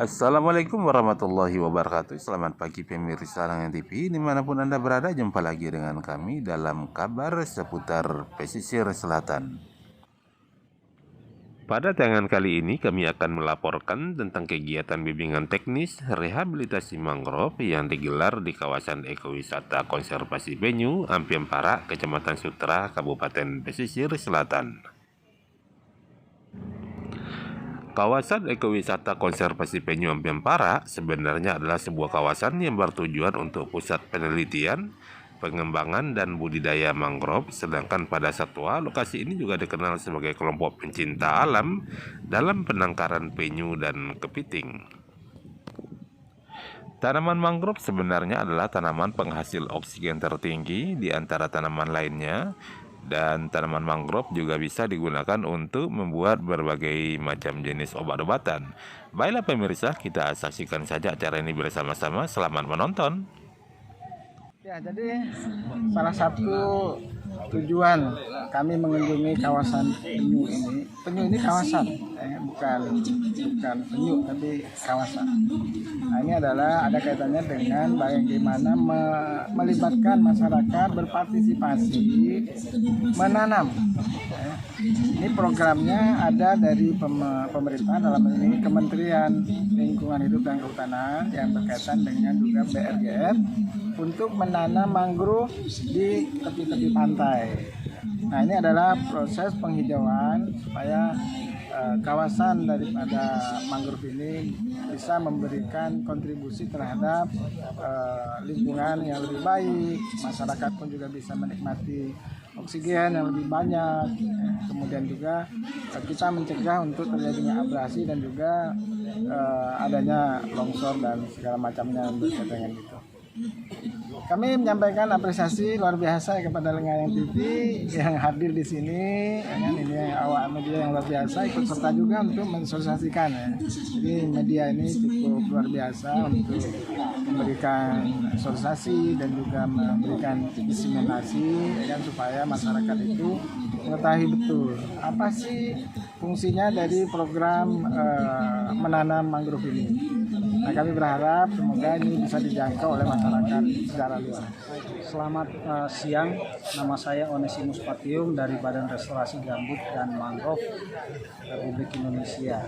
Assalamualaikum warahmatullahi wabarakatuh. Selamat pagi pemirsa Langan TV dimanapun Anda berada. Jumpa lagi dengan kami dalam kabar seputar pesisir selatan. Pada tayangan kali ini kami akan melaporkan tentang kegiatan bimbingan teknis rehabilitasi mangrove yang digelar di kawasan ekowisata konservasi Penyu, Ampiem Parak, Kecamatan Sutra, Kabupaten Pesisir Selatan. Kawasan ekowisata konservasi Penyu Ampiem Parak sebenarnya adalah sebuah kawasan yang bertujuan untuk pusat penelitian, pengembangan, dan budidaya mangrove, sedangkan pada satwa, lokasi ini juga dikenal sebagai kelompok pencinta alam dalam penangkaran penyu dan kepiting. Tanaman mangrove sebenarnya adalah tanaman penghasil oksigen tertinggi di antara tanaman lainnya, dan tanaman mangrove juga bisa digunakan untuk membuat berbagai macam jenis obat-obatan. Baiklah pemirsa, kita saksikan saja acara ini bersama-sama. Selamat menonton. Ya, jadi salah satu tujuan kami mengunjungi kawasan penyu ini. Penyu ini kawasan, bukan penyu tapi kawasan. Nah, ini adalah ada kaitannya dengan bagaimana melibatkan masyarakat berpartisipasi menanam. Ini programnya ada dari pemerintah, dalam ini Kementerian Lingkungan Hidup dan Kehutanan yang berkaitan dengan juga BRGR untuk menanam mangrove di tepi-tepi pantai. Nah, ini adalah proses penghijauan supaya kawasan daripada mangrove ini bisa memberikan kontribusi terhadap lingkungan yang lebih baik, masyarakat pun juga bisa menikmati oksigen yang lebih banyak, kemudian juga kita mencegah untuk terjadinya abrasi dan juga adanya longsor dan segala macamnya yang berkaitan dengan itu. Kami menyampaikan apresiasi luar biasa kepada Lengayang TV yang hadir di sini, ini awak media yang luar biasa ikut serta juga untuk mensosialisasikan ya. Jadi media ini cukup luar biasa untuk memberikan sosialisasi dan juga memberikan diseminasi ya, supaya masyarakat itu mengetahui betul apa sih fungsinya dari program menanam mangrove ini. Nah, kami berharap semoga ini bisa dijangkau oleh masyarakat secara luas. Selamat siang, nama saya Onesimus Patiung dari Badan Restorasi Gambut dan Mangrove Republik Indonesia.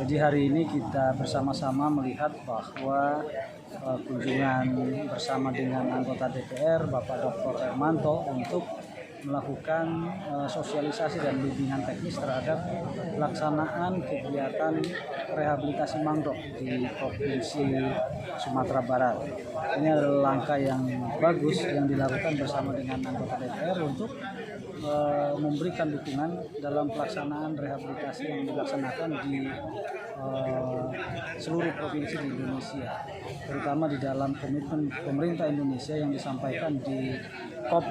Jadi hari ini kita bersama-sama melihat bahwa kunjungan bersama dengan anggota DPR Bapak Dr. Hermanto untuk melakukan sosialisasi dan bimbingan teknis terhadap pelaksanaan kegiatan rehabilitasi mangrove di Provinsi Sumatera Barat. Ini adalah langkah yang bagus yang dilakukan bersama dengan anggota DPR untuk memberikan dukungan dalam pelaksanaan rehabilitasi yang dilaksanakan di seluruh provinsi di Indonesia, terutama di dalam komitmen pemerintah Indonesia yang disampaikan di COP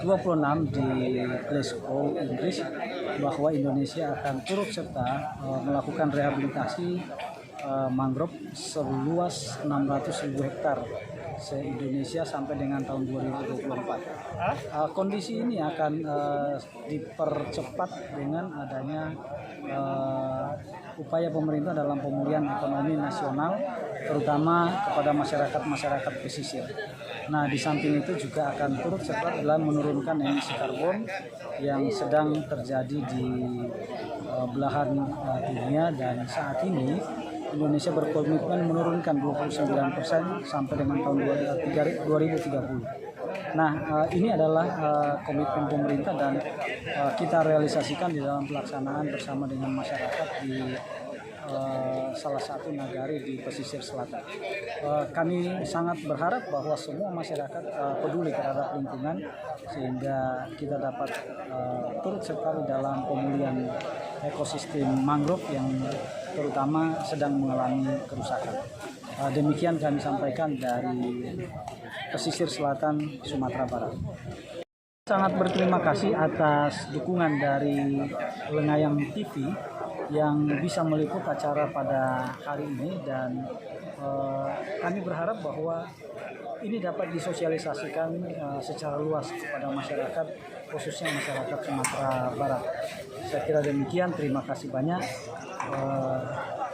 26 di Glasgow, Inggris, bahwa Indonesia akan turut serta melakukan rehabilitasi mangrove seluas 600.000 hektar se-Indonesia sampai dengan tahun 2024. Kondisi ini akan dipercepat dengan adanya upaya pemerintah dalam pemulihan ekonomi nasional, terutama kepada masyarakat pesisir. Nah, di samping itu juga akan turut serta dalam menurunkan emisi karbon yang sedang terjadi di belahan dunia, dan saat ini Indonesia berkomitmen menurunkan 29% sampai dengan tahun 2030. Nah, ini adalah komitmen pemerintah dan kita realisasikan di dalam pelaksanaan bersama dengan masyarakat di salah satu nagari di pesisir selatan. Kami sangat berharap bahwa semua masyarakat peduli terhadap lingkungan sehingga kita dapat turut serta di dalam pemulihan ekosistem mangrove yang terutama sedang mengalami kerusakan. Demikian kami sampaikan dari pesisir selatan Sumatera Barat. Sangat berterima kasih atas dukungan dari Lengayang TV yang bisa meliput acara pada hari ini, dan kami berharap bahwa ini dapat disosialisasikan secara luas kepada masyarakat, khususnya masyarakat Sumatera Barat. Saya kira demikian, terima kasih banyak.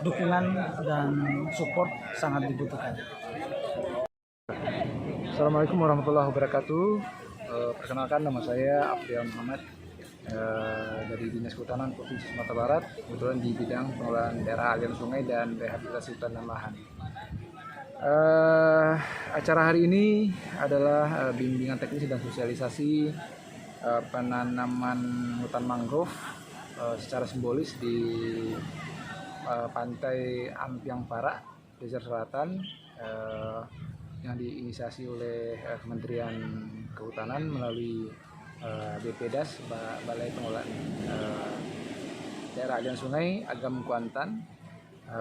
dukungan dan support sangat dibutuhkan. Assalamualaikum warahmatullahi wabarakatuh. Perkenalkan, nama saya Afrian Muhammad dari Dinas Kehutanan Provinsi Sumatera Barat, kebetulan di bidang pengelolaan daerah aliran sungai dan rehabilitasi hutan dan lahan. Acara hari ini adalah bimbingan teknis dan sosialisasi penanaman hutan mangrove secara simbolis di pantai Ampiang Barat, Pesisir Selatan, yang diinisiasi oleh Kementerian Kehutanan melalui BPDAS, Balai Pengelolaan Daerah Aliran Sungai Agam Kuantan,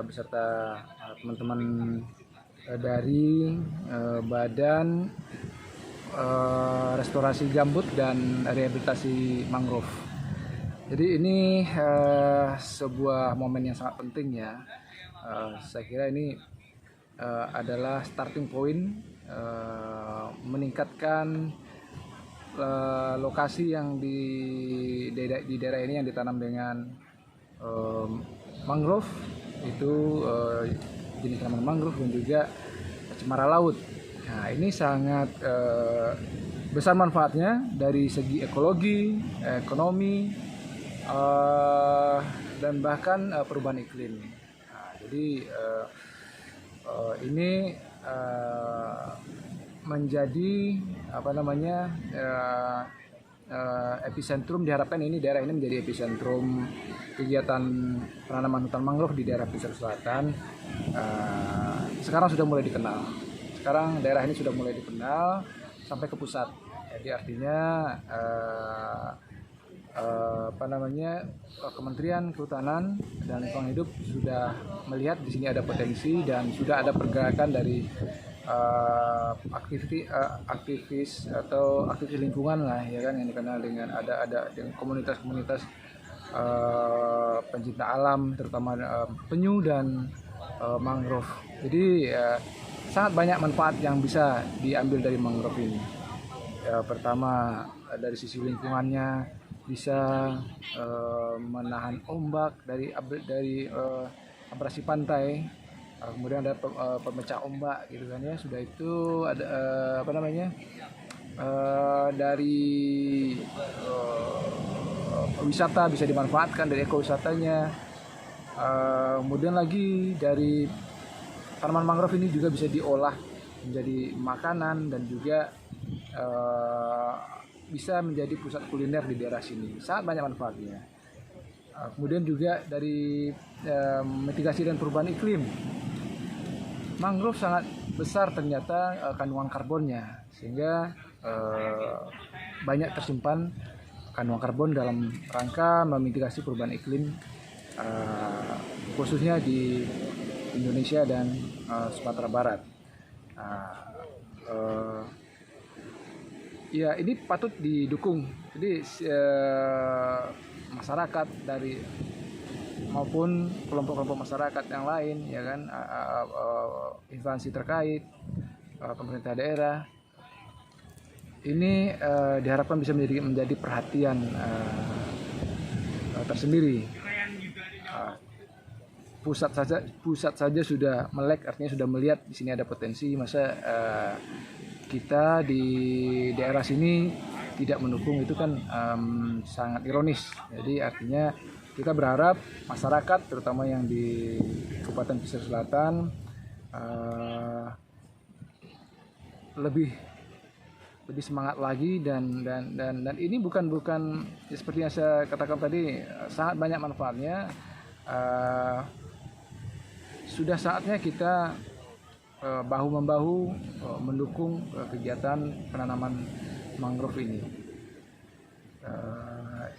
beserta teman-teman dari Badan Restorasi Gambut dan Rehabilitasi Mangrove. Jadi ini sebuah momen yang sangat penting ya. Saya kira ini adalah starting point meningkatkan lokasi yang di daerah ini yang ditanam dengan mangrove, itu jenis tanaman mangrove dan juga cemara laut. Nah, ini sangat besar manfaatnya dari segi ekologi, ekonomi, dan bahkan perubahan iklim. Nah, jadi ini menjadi epicentrum, diharapkan ini daerah ini menjadi epicentrum kegiatan penanaman hutan mangrove di daerah pesisir selatan. Sekarang sudah mulai dikenal. Sekarang daerah ini sudah mulai dikenal sampai ke pusat. Jadi artinya Kementerian Kehutanan dan Lingkungan Hidup sudah melihat di sini ada potensi dan sudah ada pergerakan dari aktivis atau aktivis lingkungan lah, ya kan, yang dikenal dengan ada komunitas-komunitas pencinta alam, terutama penyu dan mangrove. Jadi sangat banyak manfaat yang bisa diambil dari mangrove ini. Pertama, dari sisi lingkungannya bisa menahan ombak dari abrasi pantai. Kemudian ada pemecah ombak gitu kan ya. Sudah itu ada dari wisata bisa dimanfaatkan dari ekowisatanya. Kemudian lagi dari tanaman mangrove ini juga bisa diolah menjadi makanan dan juga bisa menjadi pusat kuliner di daerah sini. Sangat banyak manfaatnya. Kemudian juga dari mitigasi dan perubahan iklim. Mangrove sangat besar ternyata kandungan karbonnya, sehingga banyak tersimpan kandungan karbon dalam rangka memitigasi perubahan iklim, khususnya di Indonesia dan Sumatera Barat. Ya, ini patut didukung. Jadi masyarakat dari maupun kelompok-kelompok masyarakat yang lain, ya kan, instansi terkait, pemerintah daerah, ini diharapkan bisa menjadi perhatian tersendiri. Pusat saja sudah melek, artinya sudah melihat di sini ada potensi, masa kita di daerah sini tidak mendukung, itu kan sangat ironis. Jadi artinya kita berharap masyarakat, terutama yang di Kabupaten Pesisir Selatan, lebih semangat lagi dan ini bukan ya, seperti yang saya katakan tadi, sangat banyak manfaatnya. Sudah saatnya kita bahu-membahu mendukung kegiatan penanaman mangrove ini.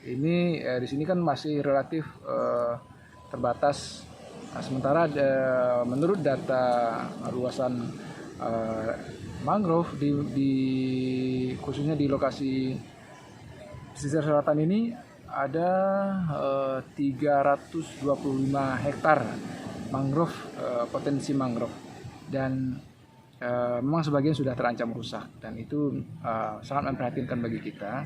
Ini di sini kan masih relatif terbatas. Sementara menurut data luasan mangrove khususnya di lokasi pesisir selatan ini ada 325 hektar mangrove, potensi mangrove, dan memang sebagian sudah terancam rusak, dan itu sangat memprihatinkan bagi kita.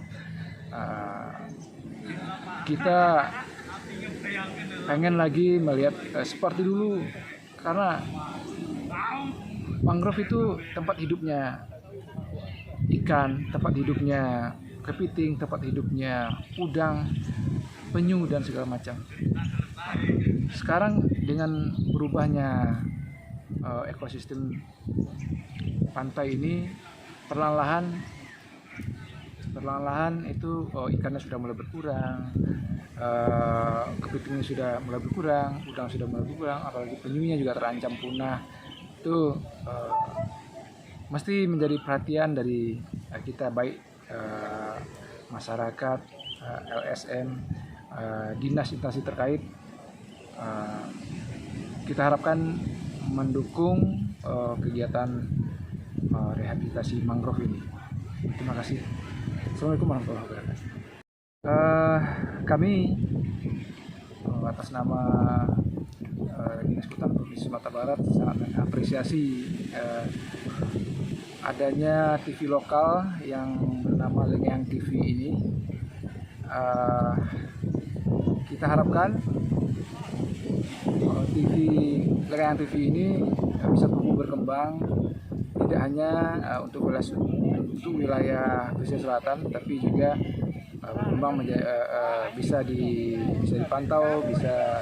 Kita pengen lagi melihat seperti dulu, karena mangrove itu tempat hidupnya ikan, tempat hidupnya kepiting, tempat hidupnya udang, penyu dan segala macam. Sekarang dengan berubahnya ekosistem pantai ini, perlahan-lahan itu ikannya sudah mulai berkurang, kepitingnya sudah mulai berkurang, udang sudah mulai berkurang, apalagi penyunya juga terancam punah. Itu mesti menjadi perhatian dari kita, baik masyarakat, LSM, dinas instansi terkait. Kita harapkan mendukung kegiatan rehabilitasi mangrove ini. Terima kasih. Assalamualaikum warahmatullahi wabarakatuh. Kami atas nama Dinas Kehutanan Provinsi Sumatera Barat sangat mengapresiasi adanya TV lokal yang bernama Lengang TV ini. Kita harapkan Lengang TV ini bisa tumbuh berkembang, tidak hanya untuk wilayah pesisir selatan, tapi juga berkembang bisa dipantau, bisa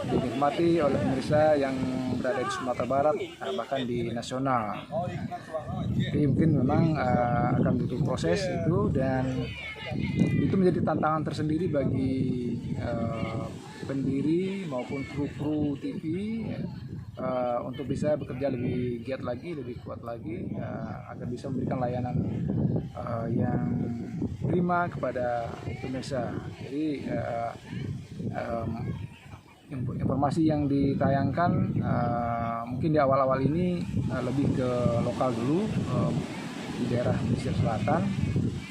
dinikmati oleh pemirsa yang berada di Sumatera Barat, bahkan di nasional. Jadi mungkin memang akan butuh proses itu, dan itu menjadi tantangan tersendiri bagi pendiri maupun kru TV untuk bisa bekerja lebih giat lagi, lebih kuat lagi, agar bisa memberikan layanan yang prima kepada pemirsa. Jadi informasi yang ditayangkan mungkin di awal-awal ini lebih ke lokal dulu, di daerah pesisir selatan.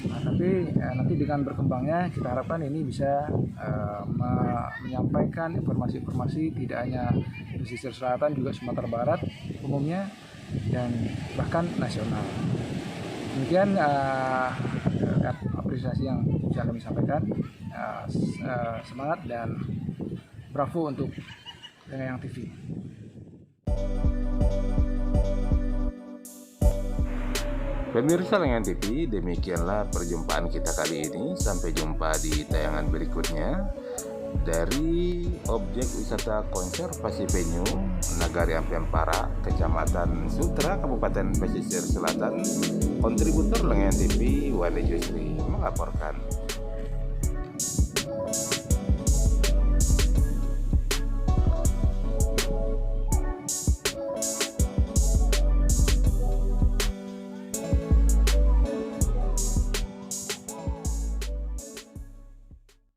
Tapi nanti dengan berkembangnya kita harapkan ini bisa menyampaikan informasi-informasi tidak hanya pesisir selatan, juga Sumatera Barat umumnya, dan bahkan nasional. Demikian apresiasi yang bisa kami sampaikan. Semangat dan bravo untuk Lengang TV. Pemirsa Lengang TV, demikianlah perjumpaan kita kali ini. Sampai jumpa di tayangan berikutnya dari objek wisata konservasi penyu Nagari Ampiang Para, Kecamatan Sutra, Kabupaten Pesisir Selatan. Kontributor Lengang TV, Wade Jusri melaporkan.